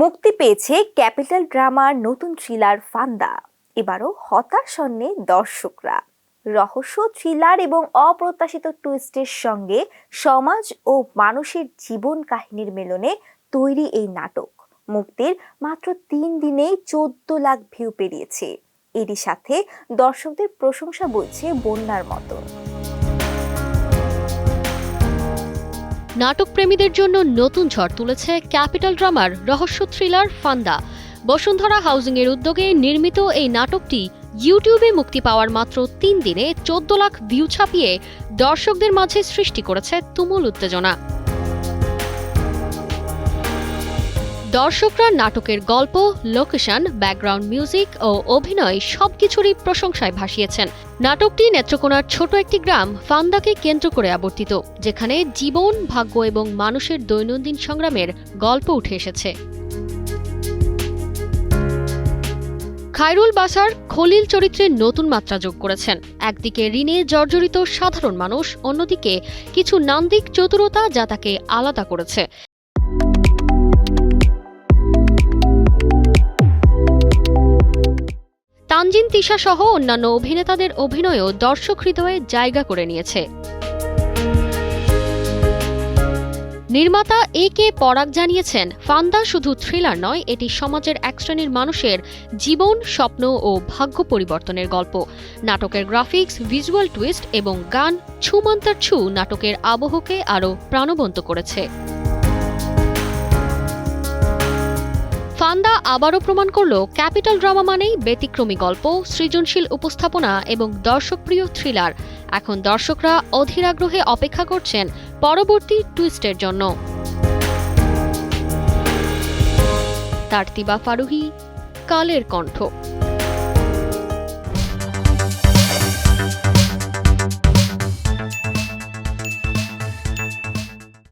মুক্তি পেয়েছে ক্যাপিটাল ড্রামার নতুন থ্রিলার ফান্দা। এবারও হতাশ হননি দর্শকরা। রহস্য, থ্রিলার এবং অপ্রত্যাশিত টুইস্টের সঙ্গে সমাজ ও মানুষের জীবন কাহিনীর মেলনে তৈরি এই নাটক মুক্তির মাত্র 3 দিনেই 14 লাখ ভিউ পেরিয়েছে। এরই সাথে দর্শকদের প্রশংসা বইছে বন্যার মতো। নাটক প্রেমীদের জন্য নতুন ঝড় তুলেছে ক্যাপিটাল ড্রামার রহস্য থ্রিলার ফান্দা। বসুন্ধরা হাউজিং এর উদ্যোগে নির্মিত এই নাটকটি ইউটিউবে মুক্তি পাওয়ার মাত্র 3 দিনে 14 লাখ ভিউ ছাপিয়ে দর্শকদের মাঝে সৃষ্টি করেছে তুমুল উত্তেজনা। দর্শকরা নাটকের গল্প, লোকেশন, ব্যাকগ্রাউন্ড মিউজিক ও অভিনয় সবকিছুরই প্রশংসায় ভাসিয়েছেন। নাটকটি নেত্রকোনার ছোট একটি গ্রাম ফান্দাকে কেন্দ্র করে আবর্তিত, যেখানে জীবন, ভাগ্য এবং মানুষের দৈনন্দিন সংগ্রামের গল্প উঠে এসেছে। খায়রুল বাসার খলিল চরিত্রে নতুন মাত্রা যোগ করেছেন। একদিকে ঋণে জর্জরিত সাধারণ মানুষ, অন্যদিকে কিছু নান্দিক চতুরতা যা তাকে আলাদা করেছে। তানজিন তিশা সহ অন্যান্য অভিনেতাদের অভিনয়ও দর্শক হৃদয়ে জায়গা করে নিয়েছে। নির্মাতা A.K. পরাগ জানিয়েছেন, ফান্দা শুধু থ্রিলার নয়, এটি সমাজের এক শ্রেণীর মানুষের জীবন, স্বপ্ন ও ভাগ্য পরিবর্তনের গল্প। নাটকের গ্রাফিক্স, ভিজুয়াল টুইস্ট এবং গান ছুমন্তর ছু নাটকের আবহকে আরও প্রাণবন্ত করেছে। ফান্দা আবারও প্রমাণ করল ক্যাপিটাল ড্রামা মানেই ব্যতিক্রমী গল্প, সৃজনশীল উপস্থাপনা এবং দর্শকপ্রিয় থ্রিলার। এখন দর্শকরা অধীর আগ্রহে অপেক্ষা করছেন পরবর্তী টুইস্টের জন্য। তারতিবা ফারুহী, কালের কণ্ঠ।